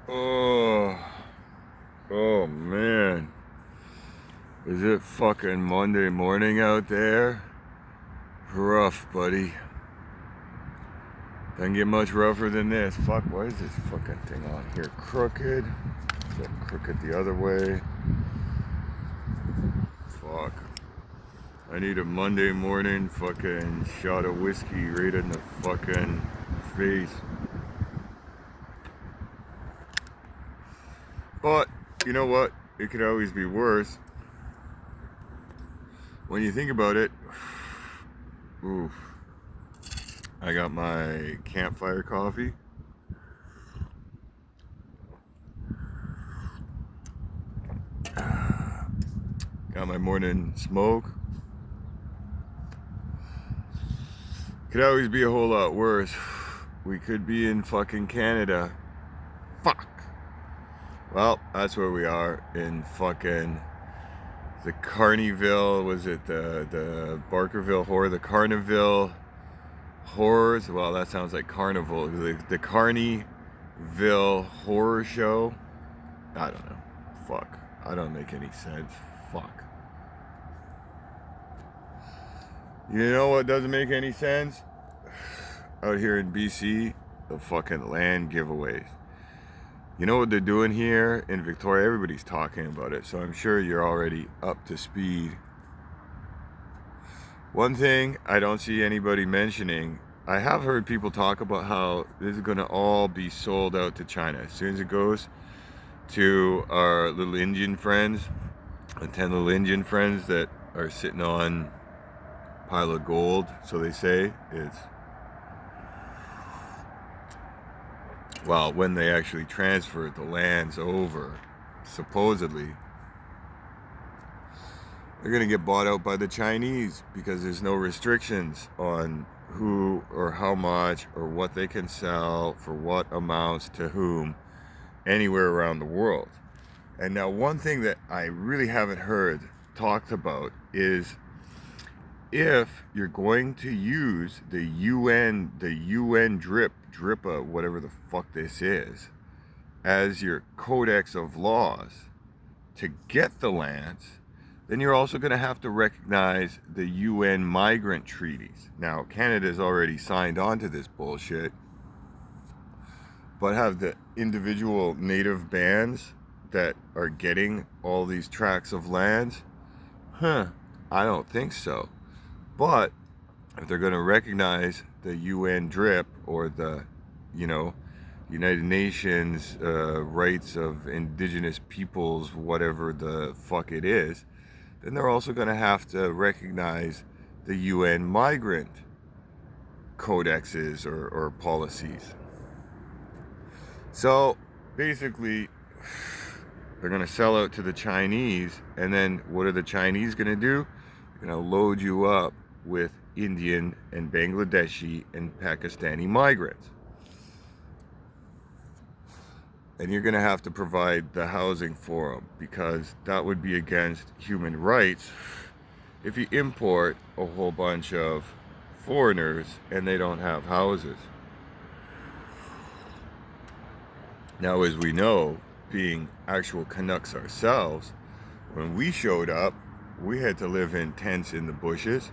Oh, oh man. Is it fucking Monday morning out there? Rough, buddy. Doesn't get much rougher than this. Fuck, why is this fucking thing on here crooked? Is that crooked the other way? Fuck. I need a Monday morning fucking shot of whiskey right in the fucking face. But, you know what? It could always be worse. When you think about it, oof. I got my campfire coffee. Got my morning smoke. Could always be a whole lot worse. We could be in fucking Canada. Fuck. Well, that's where we are in fucking the Carneyville. Was it the Barkerville horror? The Carneyville horrors. Well, that sounds like carnival. The Carneyville horror show. I don't know. Fuck. I don't make any sense. Fuck. You know what doesn't make any sense? Out here in BC, the fucking land giveaways. You know what they're doing here in Victoria? Everybody's talking about it, so I'm sure you're already up to speed. One thing I don't see anybody mentioning, I have heard people talk about how this is going to all be sold out to China. As soon as it goes to our little Indian friends, the 10 little Indian friends that are sitting on pile of gold, so they say. It's, well, when they actually transfer the lands over, supposedly they're going to get bought out by the Chinese because there's no restrictions on who or how much or what they can sell for what amounts to whom anywhere around the world. And now one thing that I really haven't heard talked about is if you're going to use the UN DRIPA, whatever the fuck this is, as your codex of laws to get the lands, then you're also going to have to recognize the UN migrant treaties. Now, Canada's already signed on to this bullshit, but have the individual native bands that are getting all these tracts of lands? I don't think so. But if they're going to recognize the UN DRIP or the, United Nations rights of indigenous peoples, whatever the fuck it is, then they're also going to have to recognize the UN migrant codexes or policies. So basically, they're going to sell out to the Chinese, and then what are the Chinese going to do? They're going to load you up with Indian and Bangladeshi and Pakistani migrants. And you're going to have to provide the housing for them, because that would be against human rights if you import a whole bunch of foreigners and they don't have houses. Now, as we know, being actual Canucks ourselves, when we showed up, we had to live in tents in the bushes.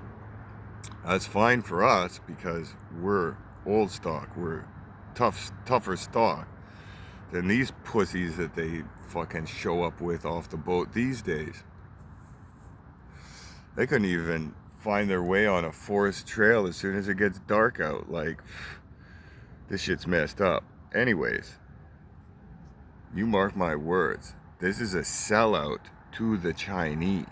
That's fine for us because we're old stock. We're tougher stock than these pussies that they fucking show up with off the boat these days. They couldn't even find their way on a forest trail as soon as it gets dark out. Like, this shit's messed up. Anyways, you mark my words. This is a sellout to the Chinese.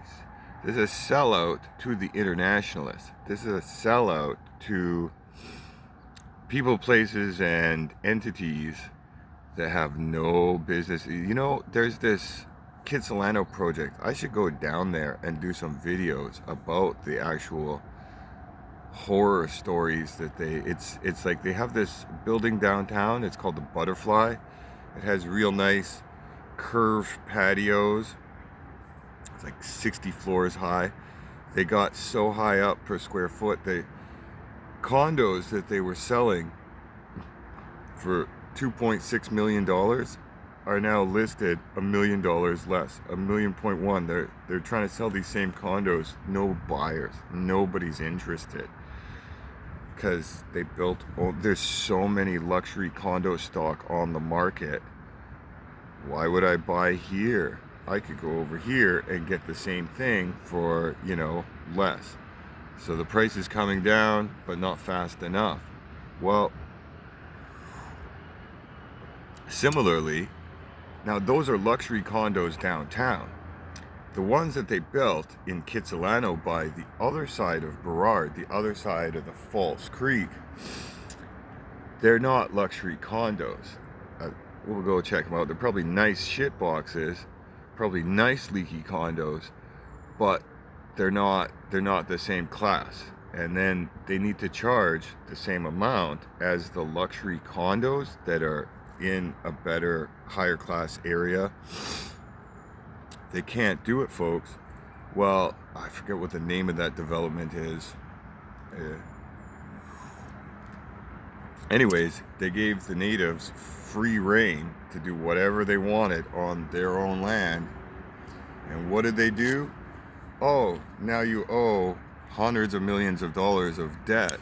This is a sellout to the internationalists. This is a sellout to people, places, and entities that have no business. You know, there's this Kitsilano project. I should go down there and do some videos about the actual horror stories that it's like they have this building downtown. It's called the Butterfly. It has real nice curved patios. It's like 60 floors high. They got so high up per square foot. The condos that they were selling for $2.6 million are now listed $1 million less, $1.1 million. They're trying to sell these same condos. No buyers. Nobody's interested because they built. Oh, there's so many luxury condo stock on the market. Why would I buy here? I could go over here and get the same thing for, less. So the price is coming down, but not fast enough. Well, similarly, now those are luxury condos downtown. The ones that they built in Kitsilano by the other side of Burrard, the other side of the False Creek, they're not luxury condos. We'll go check them out. They're probably nice shit boxes, probably nice leaky condos, but they're not the same class. And then they need to charge the same amount as the luxury condos that are in a better, higher class area. They can't do it, folks. Well, I forget what the name of that development is. Anyways, they gave the natives free reign to do whatever they wanted on their own land. And what did they do? Oh, now you owe hundreds of millions of dollars of debt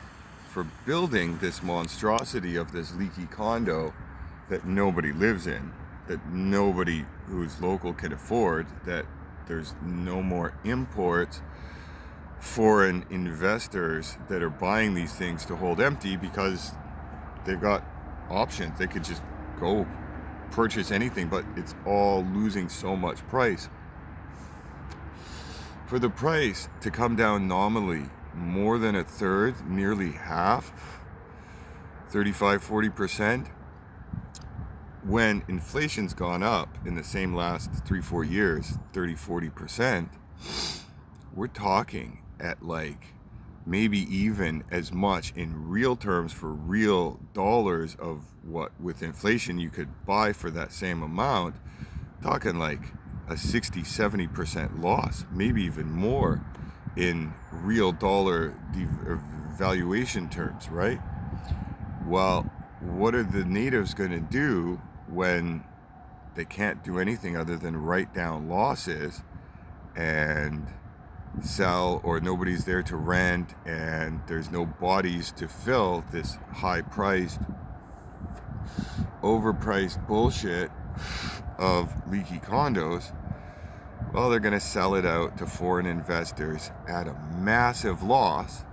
for building this monstrosity of this leaky condo that nobody lives in, that nobody who's local can afford, that there's no more imports, foreign investors that are buying these things to hold empty because they've got options. They could just go purchase anything, but it's all losing so much price. For the price to come down nominally more than a third, nearly half, 35-40%, when inflation's gone up in the same last 3-4 years, 30-40%, we're talking at like maybe even as much in real terms for real dollars of what with inflation you could buy for that same amount, talking like a 60-70% loss, maybe even more in real dollar valuation terms, right? Well, what are the natives going to do when they can't do anything other than write down losses and sell, or nobody's there to rent and there's no bodies to fill this high-priced, overpriced bullshit of leaky condos? Well, they're going to sell it out to foreign investors at a massive loss.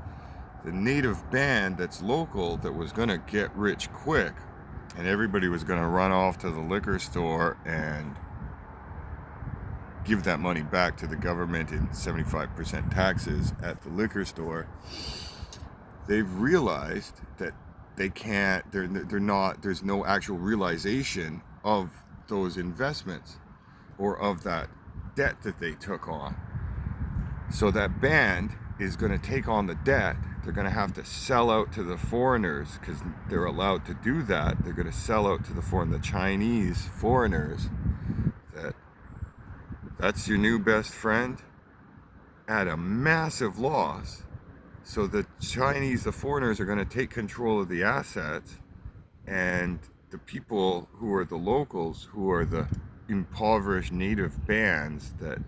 The native band that's local that was going to get rich quick, and everybody was going to run off to the liquor store and give that money back to the government in 75% taxes at the liquor store, they've realized that they can't, they're not, there's no actual realization of those investments or of that debt that they took on. So that band is going to take on the debt. They're going to have to sell out to the foreigners because they're allowed to do that. They're going to sell out to the Chinese foreigners. That's your new best friend at a massive loss. So the Chinese, the foreigners, are going to take control of the assets, and the people who are the locals, who are the impoverished native bands that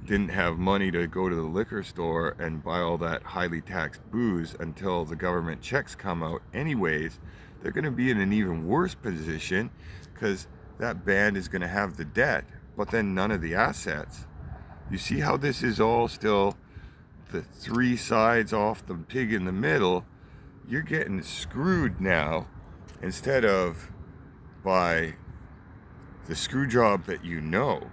didn't have money to go to the liquor store and buy all that highly taxed booze until the government checks come out anyways, they're going to be in an even worse position because that band is going to have the debt, but then none of the assets. You see how this is all still the three sides off the pig in the middle? You're getting screwed now instead of by the screw job that you know.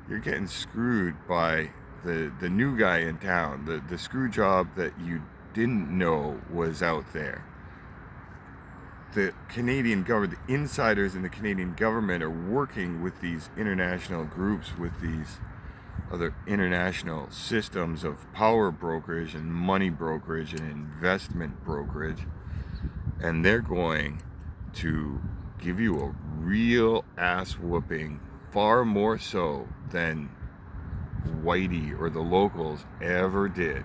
You're getting screwed by the new guy in town, the screw job that you didn't know was out there. The Canadian government, the insiders in the Canadian government are working with these international groups, with these other international systems of power brokerage and money brokerage and investment brokerage, and they're going to give you a real ass whooping, far more so than Whitey or the locals ever did.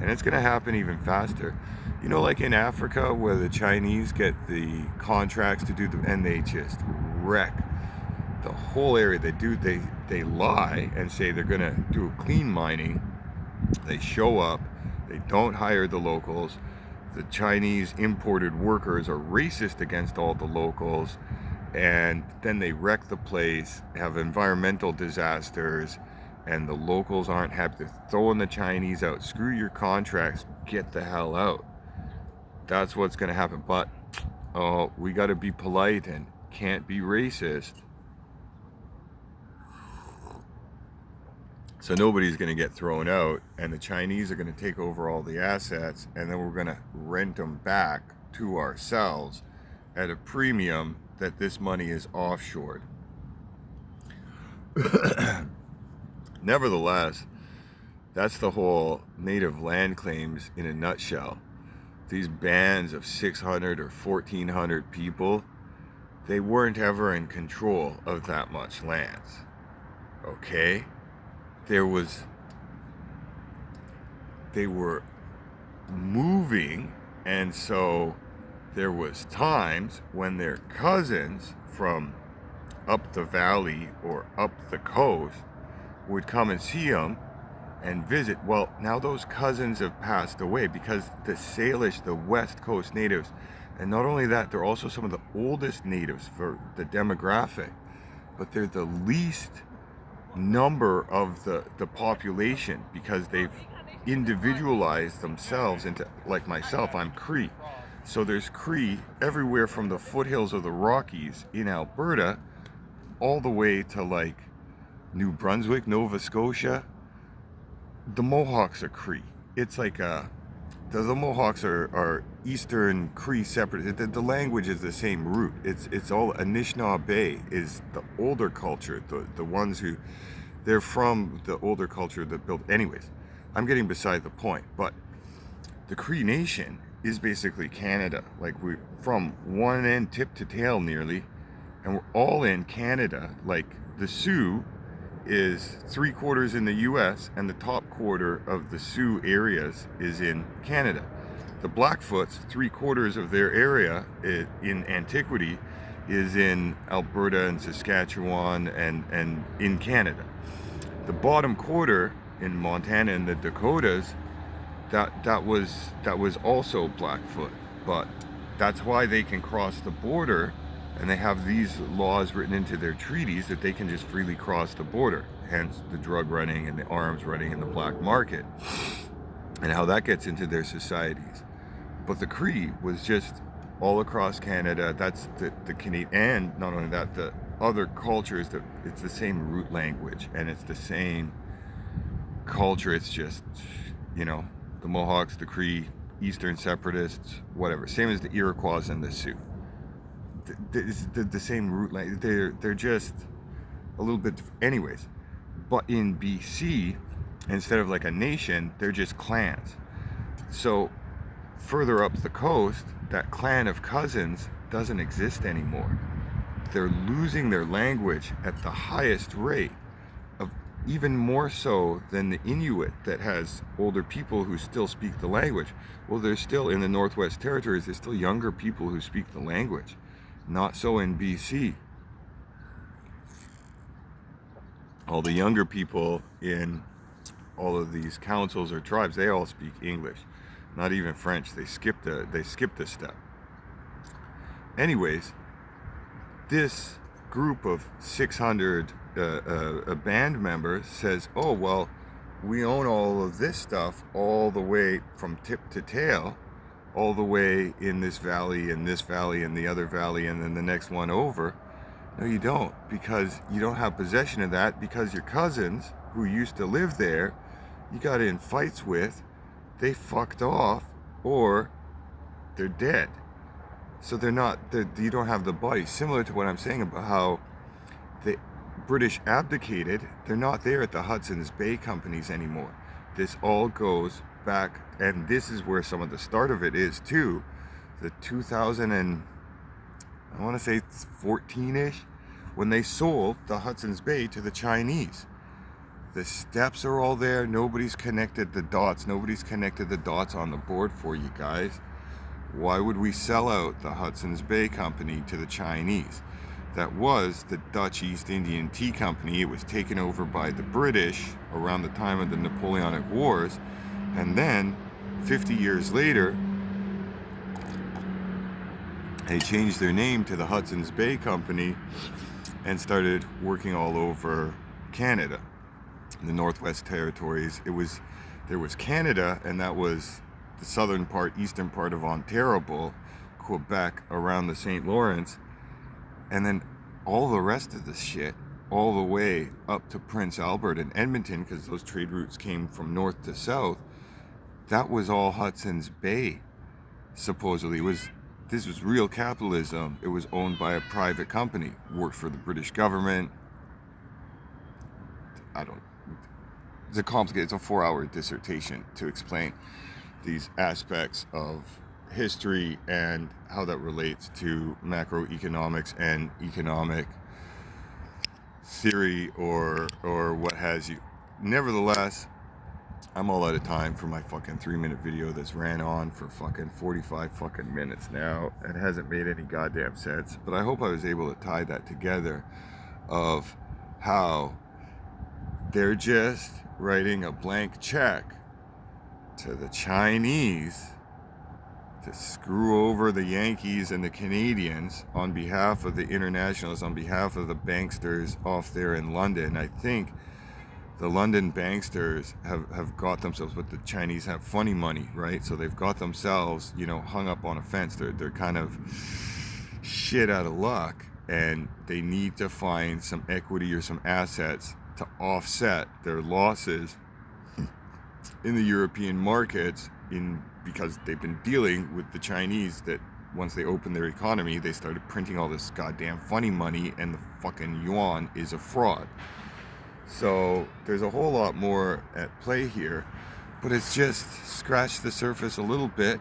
And it's going to happen even faster. You know, like in Africa where the Chinese get the contracts to do and they just wreck the whole area. They lie and say they're going to do clean mining. They show up. They don't hire the locals. The Chinese imported workers are racist against all the locals, and then they wreck the place, have environmental disasters, and the locals aren't happy. They're throwing the Chinese out. Screw your contracts. Get the hell out. That's what's going to happen. But we got to be polite and can't be racist. So nobody's going to get thrown out, and the Chinese are going to take over all the assets, and then we're going to rent them back to ourselves at a premium that this money is offshored. Nevertheless, that's the whole native land claims in a nutshell. These bands of 600 or 1,400 people, they weren't ever in control of that much land. Okay? They were moving, and so there was times when their cousins from up the valley or up the coast would come and see them and visit. Well, now those cousins have passed away because the Salish, the West Coast natives, and not only that, they're also some of the oldest natives for the demographic, but they're the least number of the population because they've individualized themselves into, like myself, I'm Cree. So there's Cree everywhere from the foothills of the Rockies in Alberta all the way to like New Brunswick, Nova Scotia. The Mohawks are Cree. It's like the Mohawks are Eastern Cree separate. The language is the same root. It's all Anishinaabe is the older culture. The ones who they're from the older culture that built. Anyways, I'm getting beside the point. But the Cree Nation is basically Canada. Like we from one end tip to tail nearly, and we're all in Canada. Like the Sioux is 3/4 in the US, and the top quarter of the Sioux areas is in Canada. The Blackfoots, 3/4 of their area in antiquity is in Alberta and Saskatchewan and in Canada. The bottom quarter in Montana and the Dakotas, that was also Blackfoot, but that's why they can cross the border. And they have these laws written into their treaties that they can just freely cross the border, hence the drug running and the arms running in the black market, and how that gets into their societies. But the Cree was just all across Canada. That's the Canadian, and not only that, the other cultures, it's the same root language, and it's the same culture. It's just, the Mohawks, the Cree, Eastern separatists, whatever. Same as the Iroquois and the Sioux. The same root language. They're just a little bit anyways. But in BC, instead of like a nation, they're just clans. So further up the coast, that clan of cousins doesn't exist anymore. They're losing their language at the highest rate, of even more so than the Inuit that has older people who still speak the language. Well, there's still in the Northwest Territories, there's still younger people who speak the language. Not so in BC. All the younger people in all of these councils or tribes, they all speak English, not even French. They skipped a step. Anyways, this group of 600 band members says, oh, well, we own all of this stuff all the way from tip to tail, all the way in this valley and the other valley and then the next one over. No, you don't, because you don't have possession of that, because your cousins who used to live there, you got in fights with, they fucked off or they're dead. So you don't have the body. Similar to what I'm saying about how the British abdicated, they're not there at the Hudson's Bay companies anymore. This all goes back, and this is where some of the start of it is too. The 2000 and I want to say 14-ish, when they sold the Hudson's Bay to the Chinese. The steps are all there. Nobody's connected the dots. Nobody's connected the dots on the board for you guys. Why would we sell out the Hudson's Bay Company to the Chinese? that was the Dutch East Indian Tea Company. It was taken over by the British around the time of the Napoleonic Wars, and then 50 years later they changed their name to the Hudson's Bay Company and started working all over Canada, the Northwest Territories. There was Canada, and that was the southern part, eastern part of Ontario, Quebec, around the St. Lawrence, and then all the rest of the shit, all the way up to Prince Albert and Edmonton, because those trade routes came from north to south. That was all Hudson's Bay, supposedly. This was real capitalism. It was owned by a private company, worked for the British government. It's a complicated, it's a 4-hour dissertation to explain these aspects of history and how that relates to macroeconomics and economic theory or what has you. Nevertheless, I'm all out of time for my fucking 3-minute video that's ran on for fucking 45 fucking minutes now. It hasn't made any goddamn sense, but I hope I was able to tie that together of how they're just writing a blank check to the Chinese to screw over the Yankees and the Canadians on behalf of the internationalists, on behalf of the banksters off there in London. I think the London banksters have got themselves, but the Chinese have funny money, right? So they've got themselves, hung up on a fence. They're kind of shit out of luck, and they need to find some equity or some assets to offset their losses in the European markets because they've been dealing with the Chinese that once they opened their economy, they started printing all this goddamn funny money, and the fucking yuan is a fraud. So there's a whole lot more at play here, but it's just scratch the surface a little bit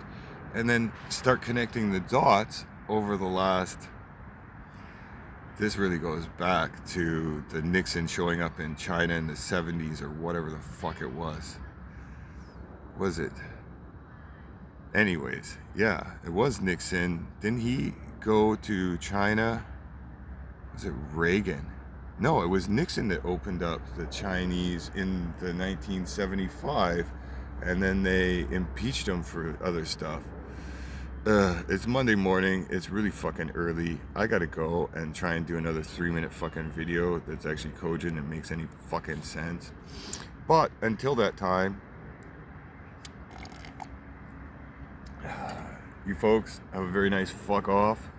and then start connecting the dots over the last. This really goes back to the Nixon showing up in China in the 70s or whatever the fuck it was. Was it? Anyways, yeah, it was Nixon. Didn't he go to China? Was it Reagan? No, it was Nixon that opened up the Chinese in the 1975, and then they impeached him for other stuff. It's Monday morning. It's really fucking early. I gotta go and try and do another 3-minute fucking video that's actually cogent and makes any fucking sense. But until that time, you folks have a very nice fuck off.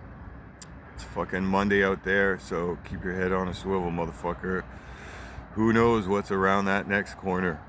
It's fucking Monday out there, so keep your head on a swivel, motherfucker. Who knows what's around that next corner?